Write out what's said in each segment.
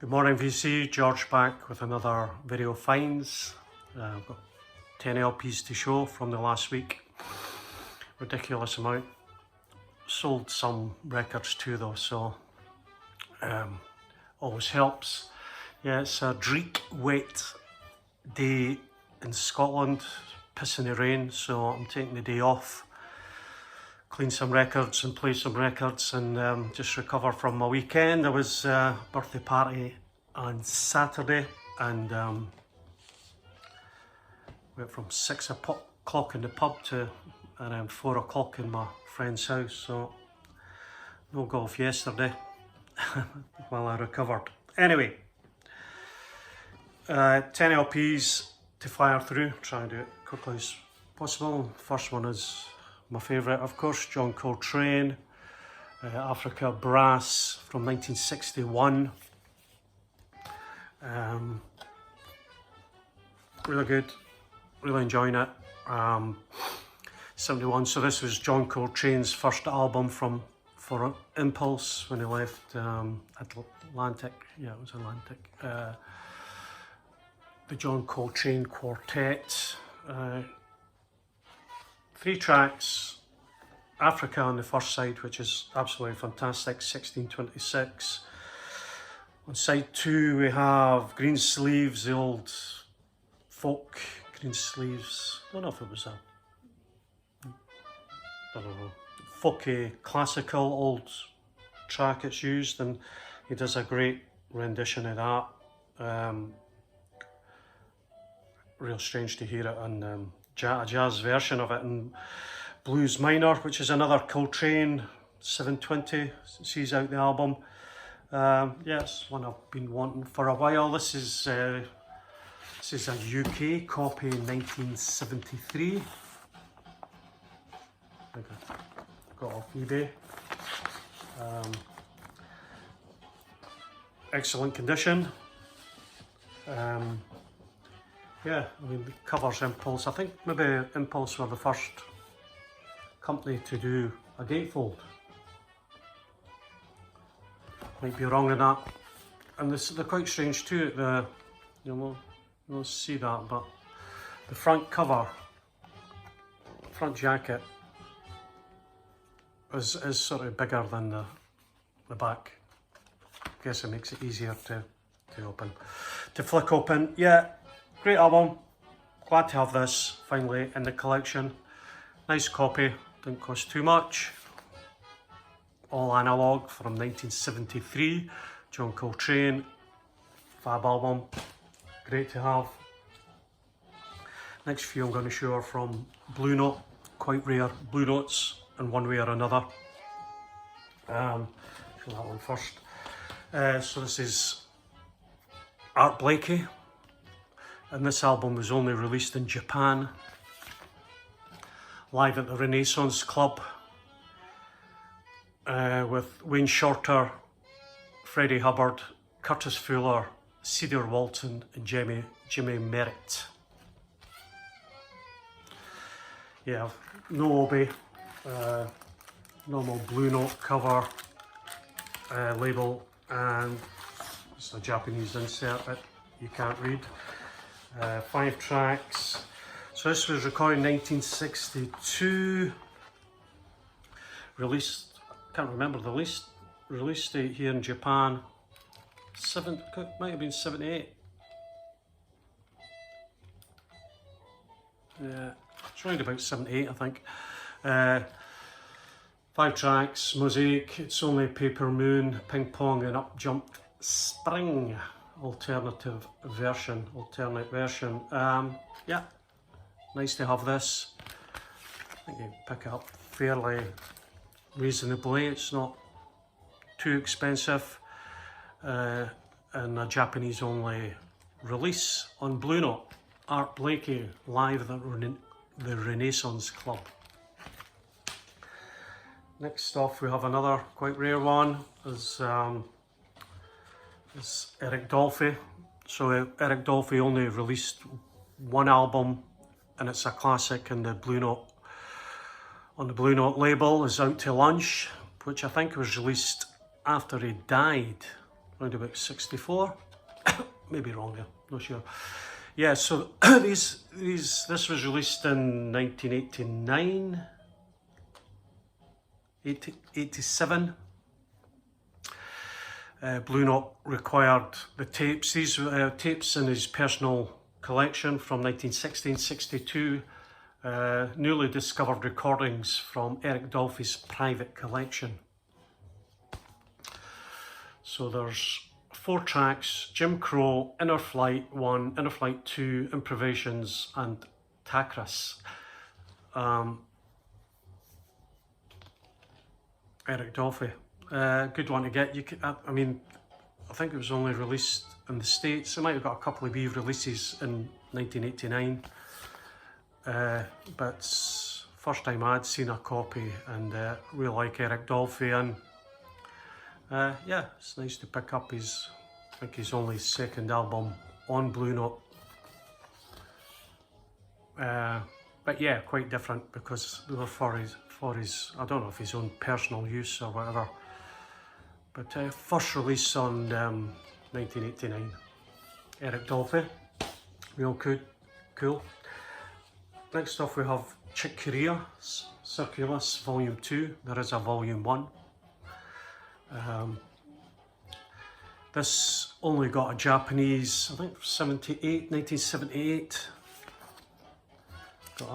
Good morning VC, George back with another video finds. I've got 10 LPs to show from the last week. Ridiculous amount. Sold some records too though, so always helps. Yeah, it's a dreek wet day in Scotland, pissing the rain, so I'm taking the day off. Clean some records and play some records and just recover from my weekend. There was a birthday party on Saturday and went from 6 o'clock in the pub to around 4 o'clock in my friend's house, so no golf yesterday while I recovered. Anyway, 10 LPs to fire through, try and do it quickly as possible. First one is my favourite, of course, John Coltrane, Africa Brass from 1961. Really good, really enjoying it. 71, so this was John Coltrane's first album for Impulse when he left Atlantic. Yeah, it was Atlantic. The John Coltrane Quartet. 3 tracks, Africa on the first side, which is absolutely fantastic, 1626. On side 2 we have Green Sleeves, the old folk Green Sleeves. I don't know if it was I don't know, folky, classical old track it's used, and he does a great rendition of that. Real strange to hear it on a jazz version of it, and Blues Minor, which is another Coltrane 720, sees out the album. Yes, one I've been wanting for a while. This is a UK copy, 1973. I think I got off eBay. Excellent condition. Yeah, I mean, the covers Impulse. I think maybe Impulse were the first company to do a gatefold. Might be wrong in that. And they're quite strange too. You'll see that, but the front cover, front jacket, is sort of bigger than the back. I guess it makes it easier to open, to flick open. Yeah. Great album, glad to have this finally in the collection. Nice copy, didn't cost too much. All analog from 1973, John Coltrane, fab album, great to have. Next few I'm going to show are from Blue Note, quite rare Blue Notes in one way or another. Show that one first. So this is Art Blakey. And this album was only released in Japan, live at the Renaissance Club, with Wayne Shorter, Freddie Hubbard, Curtis Fuller, Cedar Walton and Jimmy Merritt. Yeah, no obi, normal Blue Note cover, label, and it's a Japanese insert that you can't read. 5 tracks. So this was recorded in 1962. Released, can't remember the release date here in Japan. Might have been 78. Yeah, it's around about 78, I think. 5 tracks, Mosaic, It's Only a Paper Moon, Ping Pong and Up Jumped Spring. Alternate version. Yeah, nice to have this. I think you pick it up fairly reasonably. It's not too expensive, and a Japanese only release on Blue Note. Art Blakey, live at the Renaissance Club. Next off we have another quite rare one. Is Eric Dolphy. So Eric Dolphy only released one album, and it's a classic in the Blue Note. On the Blue Note label is Out to Lunch, which I think was released after he died. around about 64. Maybe wrong there, not sure. Yeah, so this was released in 1989, 87. Blue Note required the tapes. These were tapes in his personal collection from 1960 and 62. Newly discovered recordings from Eric Dolphy's private collection. So there's 4 tracks: Jim Crow, Inner Flight 1, Inner Flight 2, Improvisations and Tacris. Eric Dolphy. Good one to get. You could, I mean, I think it was only released in the States. It might have got a couple of wee releases in 1989. But first time I'd seen a copy, and really like Eric Dolphy, and yeah, it's nice to pick up his, I think his only second album on Blue Note. But yeah, quite different because they were for his, I don't know if his own personal use or whatever. But first release on 1989. Eric Dolphy, real cool. Next off we have Chick Corea, Circulos Volume 2. There is a Volume 1. This only got a Japanese, I think 1978. It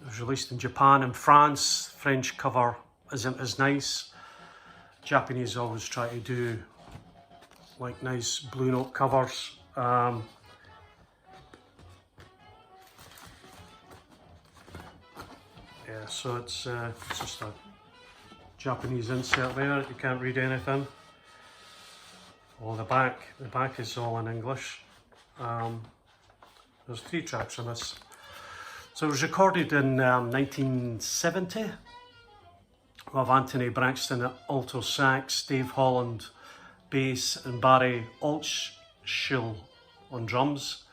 was released in Japan and France. French cover isn't as nice. Japanese always try to do like nice Blue Note covers. Yeah, so it's just a Japanese insert there. You can't read anything. Oh, the back is all in English. There's 3 tracks on this. So it was recorded in 1970. We have Anthony Braxton at alto sax, Dave Holland bass, and Barry Altschul on drums.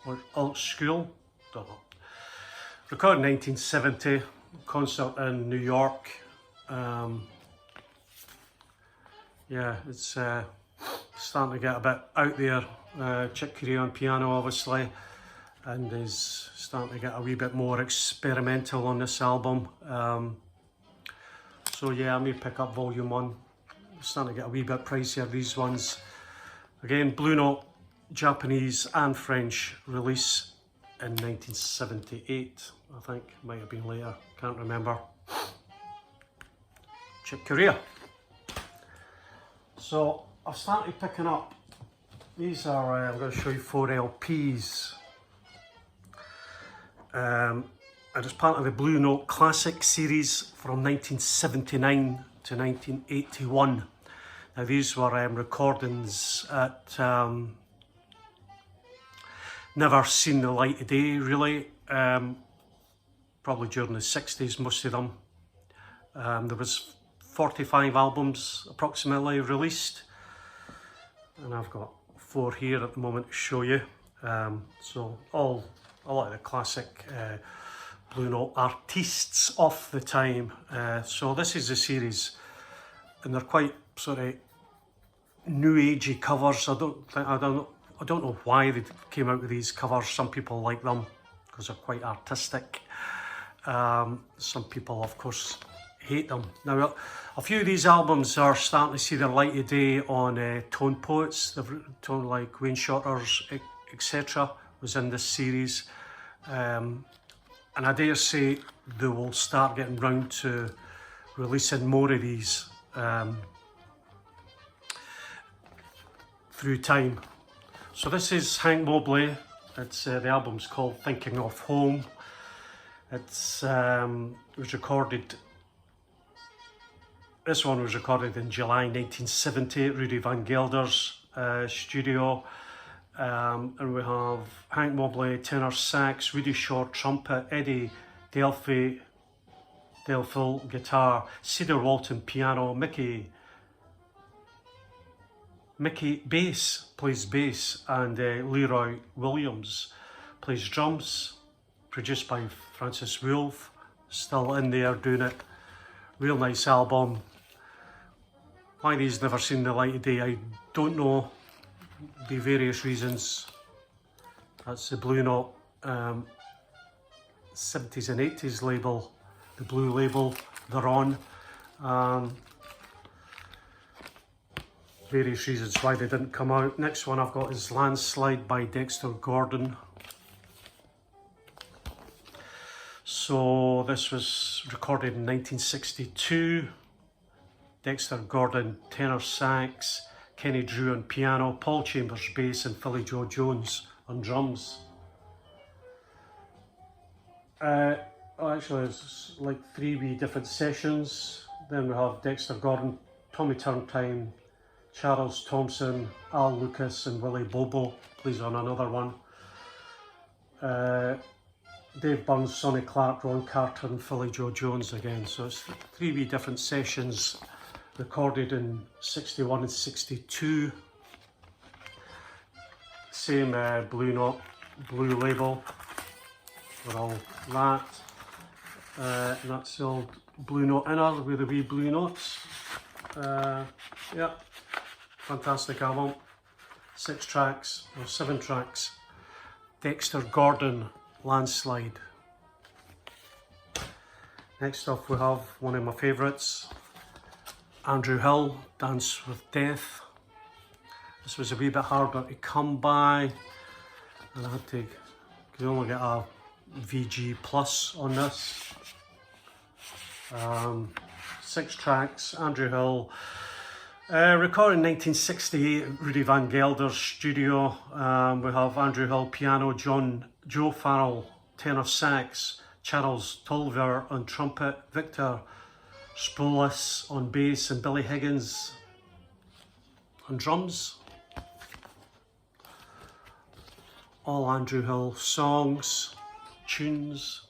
Or Altschul, don't know. Recorded in 1970, concert in New York. Yeah, it's starting to get a bit out there. Chick Corea on piano, obviously, and is starting to get a wee bit more experimental on this album. So yeah, I may pick up Volume 1. Starting to get a wee bit pricier, these ones. Again, Blue Note, Japanese and French release in 1978, I think. Might have been later, can't remember. Chick Corea. So I've started picking up, these are, I'm going to show you 4 LPs. And it's part of the Blue Note Classic series from 1979 to 1981. Now these were recordings at never seen the light of day, really. Probably during the 60s, most of them. There was 45 albums approximately released, and I've got 4 here at the moment to show you. So a lot of the classic Blue Note artists of the time. So this is a series, and they're quite sort of new agey covers. I don't know why they came out with these covers. Some people like them because they're quite artistic. Some people, of course, hate them. Now, a few of these albums are starting to see their light of day on Tone Poets. Tone like Wayne Shorter's, etc. was in this series. And I dare say they will start getting round to releasing more of these through time. So this is Hank Mobley. It's the album's called Thinking of Home. It was recorded. This one was recorded in July 1970 at Rudy Van Gelder's studio. And we have Hank Mobley tenor sax, Rudy Shaw trumpet, Eddie Dolphy guitar, Cedar Walton piano, Mickey bass, plays bass, and Leroy Williams plays drums. Produced by Francis Wolff, still in there doing it. Real nice album. Why these never seen the light of day, I don't know. Be various reasons. That's the Blue Note 70s and 80s label, the blue label they're on. Various reasons why they didn't come out. Next one I've got is Landslide by Dexter Gordon. So this was recorded in 1962. Dexter Gordon tenor sax, Kenny Drew on piano, Paul Chambers bass and Philly Joe Jones on drums. Actually it's like 3 wee different sessions. Then we have Dexter Gordon, Tommy Turntime, Charles Thompson, Al Lucas and Willie Bobo plays on another one. Dave Burns, Sonny Clark, Ron Carter and Philly Joe Jones again. So it's 3 wee different sessions recorded in 61 and 62. Same Blue Note, blue label for all that. And that's the old Blue Note inner with the wee blue notes. Yeah, fantastic album. 6 tracks, or 7 tracks. Dexter Gordon, Landslide. Next up we have one of my favourites, Andrew Hill, Dance with Death. This was a wee bit harder to come by, and I had to, could only get a VG Plus on this. 6 tracks, Andrew Hill. Recorded in 1968 at Rudy Van Gelder's studio. We have Andrew Hill piano, Joe Farrell tenor sax, Charles Tolliver on trumpet, Victor Spolis on bass and Billy Higgins on drums. All Andrew Hill songs, tunes.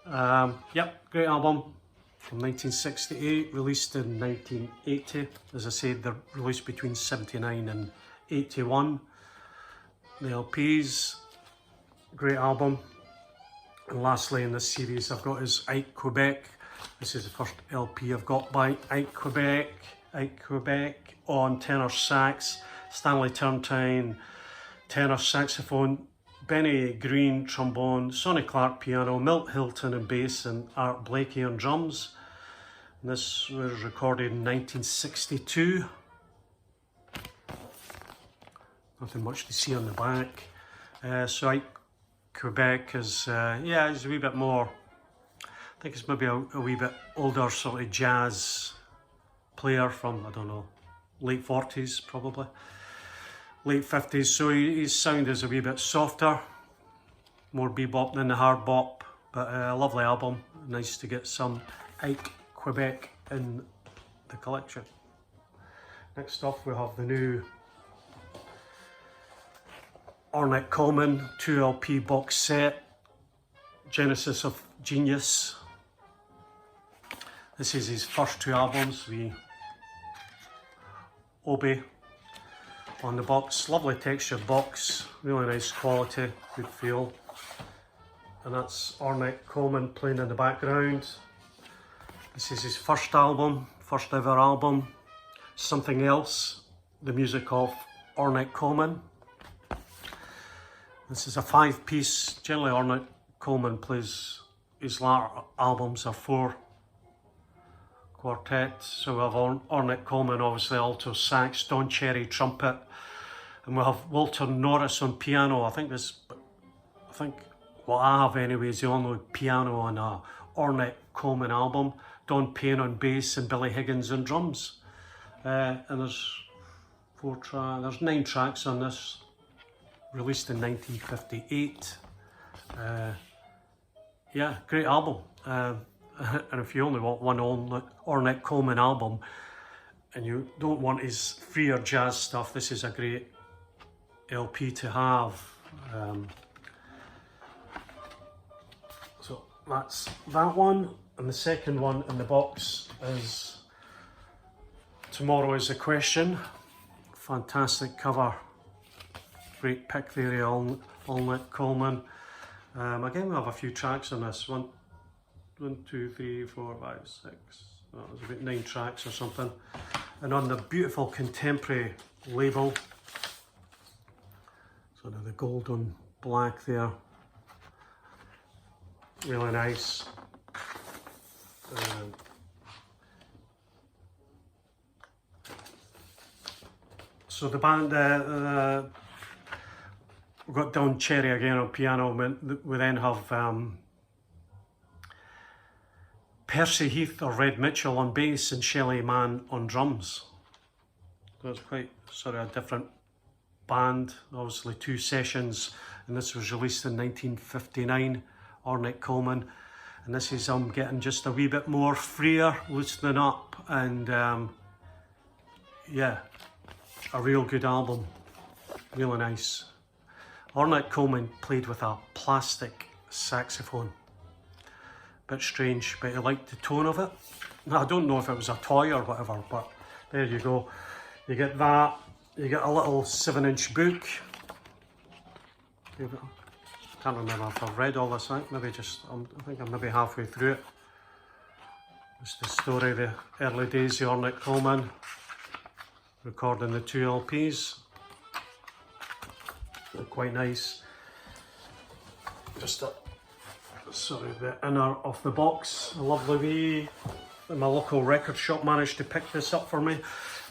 Yep, great album from 1968, released in 1980. As I said, they're released between 79 and 81. The LPs, great album. And lastly in this series I've got is Ike Quebec. This is the first LP I've got by Ike Quebec. Ike Quebec on tenor sax, Stanley Turntine tenor saxophone, Benny Green trombone, Sonny Clark piano, Milt Hilton on bass and Art Blakey on drums. And this was recorded in 1962. Nothing much to see on the back. So Ike Quebec is, yeah, he's a wee bit more, I think it's maybe a wee bit older sort of jazz player from, I don't know, late 40s probably, late 50s. So his sound is a wee bit softer, more bebop than the hard bop, but a lovely album. Nice to get some Ike Quebec in the collection. Next up we have the new Ornette Coleman 2 LP box set, Genesis of Genius. This is his first 2 albums, the Obi on the box. Lovely textured box, really nice quality, good feel. And that's Ornette Coleman playing in the background. This is his first album, first ever album, Something Else, the music of Ornette Coleman. This is a 5-piece, generally Ornette Coleman plays, his latter albums are 4 quartets. So we have Ornette Coleman, obviously alto sax, Don Cherry trumpet, and we have Walter Norris on piano. I think what I have anyway is the only piano on a Ornette Coleman album. Don Payne on bass and Billy Higgins on drums. And there's 9 tracks on this, released in 1958. Yeah, great album. And if you only want one Ornette Coleman album and you don't want his freer jazz stuff, this is a great LP to have. So that's that one. And the second one in the box is Tomorrow Is a Question. Fantastic cover. Great pick there, Ornette Coleman. Again, we have a few tracks on this. 1, 2, 3, 4, 5, 6, That was about 9 tracks or something. And on the beautiful contemporary label, sort of the gold on black there, really nice. So the band, we've got Don Cherry again on piano. We then have Percy Heath or Red Mitchell on bass and Shelley Mann on drums. So it's quite sort of a different band, obviously 2 sessions, and this was released in 1959, Ornette Coleman, and this is getting just a wee bit more freer, loosening up, and yeah, a real good album, really nice. Ornette Coleman played with a plastic saxophone. Bit strange, but I liked the tone of it. Now, I don't know if it was a toy or whatever, but there you go. You get that, you get a little 7-inch book. Can't remember if I've read all this out, maybe just, I think I'm maybe halfway through it. It's the story of the early days of Ornette Coleman, recording the 2 LPs. They're quite nice. Just a, sorry, the inner of the box, a lovely wee, my local record shop managed to pick this up for me,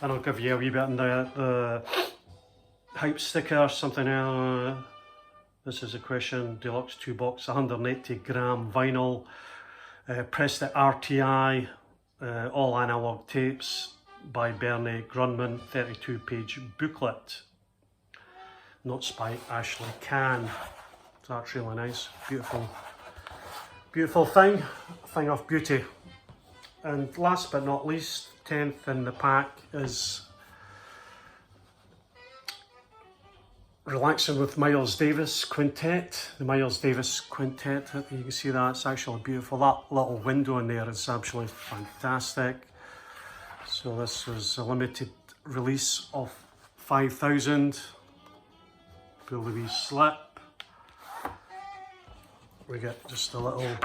and I'll give you a wee bit in the hype sticker, something else. This is a Question Deluxe 2 box, 180 gram vinyl, pressed at RTI, all analog tapes by Bernie Grunman, 32 page booklet, notes by Ashley Cann. So that's really nice, beautiful thing of beauty. And last but not least, 10th in the pack is Relaxing with Miles Davis Quintet, the Miles Davis Quintet. You can see that, it's actually beautiful. That little window in there is absolutely fantastic. So this was a limited release of 5,000. Pull the wee slip. We get just a little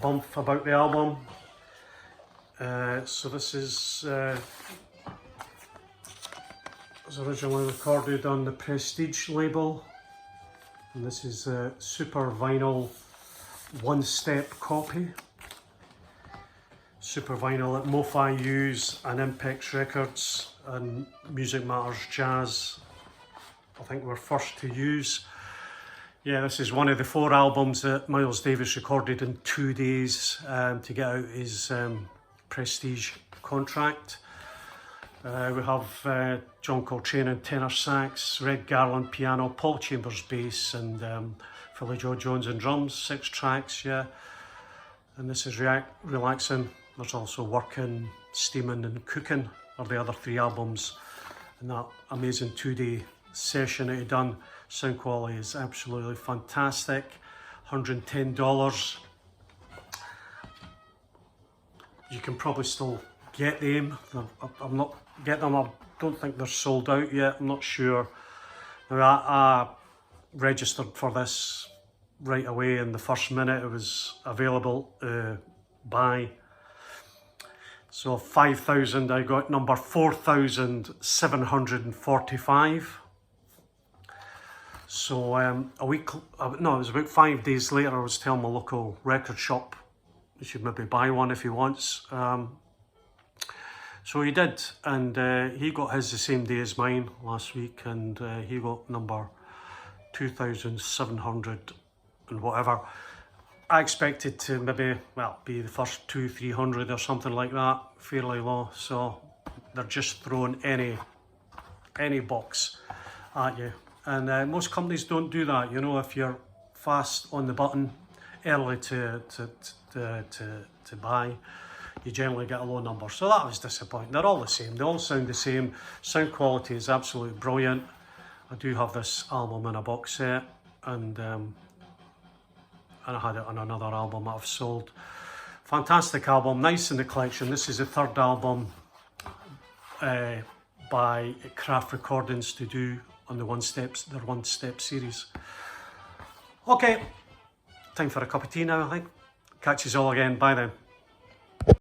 bump about the album. So this is was originally recorded on the Prestige label, and this is a super vinyl 1-step copy. Super vinyl that MoFi use and Impex Records and Music Matters Jazz, I think, were first to use. Yeah, this is one of the 4 albums that Miles Davis recorded in 2 days to get out his Prestige contract. We have John Coltrane on tenor sax, Red Garland piano, Paul Chambers bass, and Philly Joe Jones on drums. 6 tracks, yeah. And this is Relaxing. There's also Working, Steaming and Cooking are the other 3 albums. And that amazing 2-day session that he done. Sound quality is absolutely fantastic. $110. You can probably still get them. I'm not get them. I don't think they're sold out yet. I'm not sure. Now, I registered for this right away in the first minute it was available to buy. So 5,000. I got number 4,745. So a week, no, it was about 5 days later, I was telling my local record shop, you should maybe buy one if he wants. So he did, and he got his the same day as mine last week, and he got number 2,700 and whatever. I expected to maybe, well, be the first 200-300 or something like that, fairly low. So they're just throwing any box at you. And most companies don't do that, you know. If you're fast on the button, early to buy, you generally get a low number. So that was disappointing. They're all the same. They all sound the same. Sound quality is absolutely brilliant. I do have this album in a box set, and I had it on another album that I've sold. Fantastic album, nice in the collection. This is the 3rd album by Craft Recordings to do on their 1-step series. Okay, time for a cup of tea now, I think. Catch you all again. Bye then.